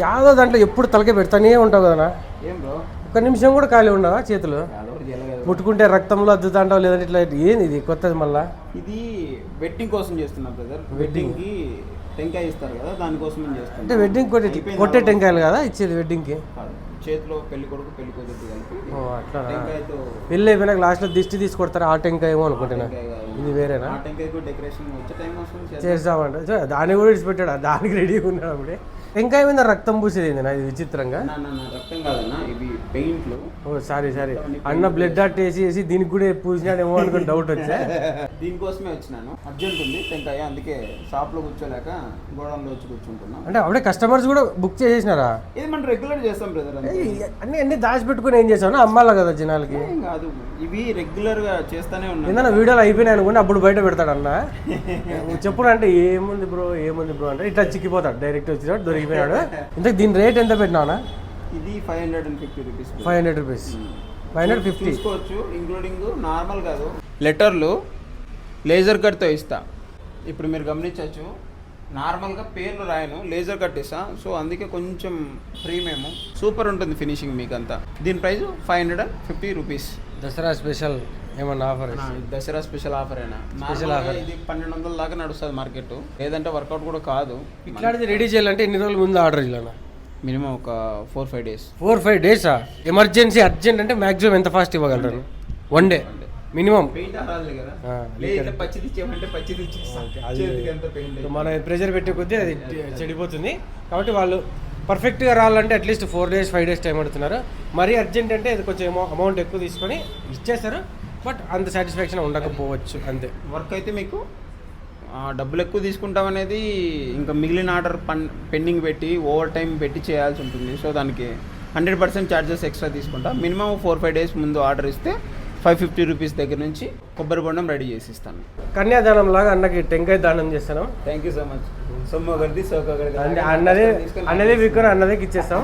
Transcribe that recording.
యాదో దాంట్లో ఎప్పుడు తలకే పెడతానే ఉంటావు కదనా. ఏం బ్రో, ఒక్క నిమిషం కూడా ఖాళీ ఉండవా చేతులు? ముట్టుకుంటే రక్తంలో అద్దుతాంటావు లేదంటే ఇట్లా ఏంది ఇది కొత్తది మళ్ళా? ఇది వెడ్డింగ్ కోసం చేస్తున్నా బ్రదర్. వెడ్డింగ్కి టెంకాయ ఇస్తారు కదా, దానికోసం నేను చేస్తాను. అంటే వెడ్డింగ్ కొట్టే టెంకాయలు కదా ఇచ్చేది వెడ్డింగ్కి? చేతిలో పెళ్లి కొడుకు పెళ్లి కూతురు కలిపి అట్లా టెంకాయతో పెళ్ళి అయిపోయినాక లాస్ట్లో దిష్టి తీసుకొడతారు, ఆ టెంకాయ ఏమో అనుకుంటున్నా. ఇది వేరేనా? ఆ టెంకాయకు డెకరేషన్ వచ్చే టైం వస్తుంది చేస్తామంటే దాన్ని కూడా విడిచిపెట్టాడు, దానికి రెడీగా ఉన్నాడు అప్పుడే. టెంకాయ మీద రక్తం పూసేది ఏంది ఇది విచిత్రంగా. రక్తం కాదన్నా, ఇవి పెయింట్లు. ఓ సారీ అన్న బ్లడ్ ఆర్ట్ వేసి దీనికి కూడా పూసినాడేమో అనుకుని డౌట్ వచ్చా. దీనికోసమే వచ్చినాను, అర్జెంట్ ఉంది టెంకాయ, అందుకే షాప్లో కూర్చోలేక గోడౌన్లో వచ్చి కూర్చుంటున్నా. అంటే అప్పుడే కస్టమర్స్ కూడా బుక్ చేసేసినారా? ఇది మనం రెగ్యులర్ చేస్తాం బ్రదర్. అన్ని దాచిపెట్టుకుని ఏం చేసావు? అమ్మాలా కదా జనాలకి. కాదు, ఇవి రెగ్యులర్ గా చేస్తానే ఉన్నాను. ఏదైనా వీడియోలు అయిపోయినాయి అనుకోండి, అప్పుడు బయట పెడతాడు అన్న. చెప్పుడు అంటే ఏముంది బ్రో అంటే ఇట్లా చిక్కిపోతాడు, డైరెక్ట్ వచ్చినాడు దొరికిపోయాడు. ఇంతకు దీని రేట్ ఎంత పెట్టినావునా? ఇది 550 రూపీస్. 500 రూపీస్, 550 తీసుకోవచ్చు. ఇంక్లూడింగ్ నార్మల్ కాదు, లెటర్లు లేజర్ కట్తో ఇస్తా. ఇప్పుడు మీరు గమనించవచ్చు, నార్మల్గా పేర్లు రాయను, లేజర్ కట్ ఇస్తా. సో అందుకే కొంచెం ప్రీమియం సూపర్ ఉంటుంది ఫినిషింగ్ మీకు అంతా. దీని ప్రైస్ 550 రూపీస్. దసరా స్పెషల్ ఏమన్నా ఆఫర్? దసరా స్పెషల్ ఆఫర్ అయినా స్పెషల్ ఆఫర్. ఇది 1200 దాకా నడుస్తుంది మార్కెట్, లేదంటే వర్కౌట్ కూడా కాదు. ఇట్లాంటిది రెడీ చేయాలంటే ఎన్ని రోజుల ముందు ఆర్డర్ చేయాలన్నా? మినిమం ఒక 4-5 డేస్. 4-5 డేసా? ఎమర్జెన్సీ అర్జెంట్ అంటే మ్యాక్సిమం ఎంత ఫాస్ట్ ఇవ్వగలరు? 1 డే మినిమం. మన ప్రెషర్ పెట్టే కొద్దీ అది చెడిపోతుంది. కాబట్టి వాళ్ళు పర్ఫెక్ట్గా రావాలంటే అట్లీస్ట్ 4 డేస్ 5 డేస్ టైం పడుతున్నారు. మరీ అర్జెంట్ అంటే అది కొంచెం అమౌంట్ ఎక్కువ తీసుకొని ఇచ్చేస్తారు, బట్ అంత సాటిస్ఫాక్షన్ ఉండకపోవచ్చు అంతే. వర్క్ అయితే మీకు డబ్బులు ఎక్కువ తీసుకుంటాం అనేది ఇంకా మిగిలిన ఆర్డర్ పెండింగ్ పెట్టి ఓవర్ టైం పెట్టి చేయాల్సి ఉంటుంది. సో దానికి 100% ఛార్జెస్ ఎక్స్ట్రా తీసుకుంటా. మినిమం 4-5 డేస్ ముందు ఆర్డర్ ఇస్తే 550 రూపీస్ దగ్గర నుంచి కొబ్బరి బొండం రెడీ చేసి ఇస్తాను. కన్యాదానం లాగా అన్నకి టెంకాయ దానం చేస్తాను. Thank you so much. సొమ్ము ఒకరిది అన్నదే విక్కుని అన్నదేకి ఇచ్చేస్తాం.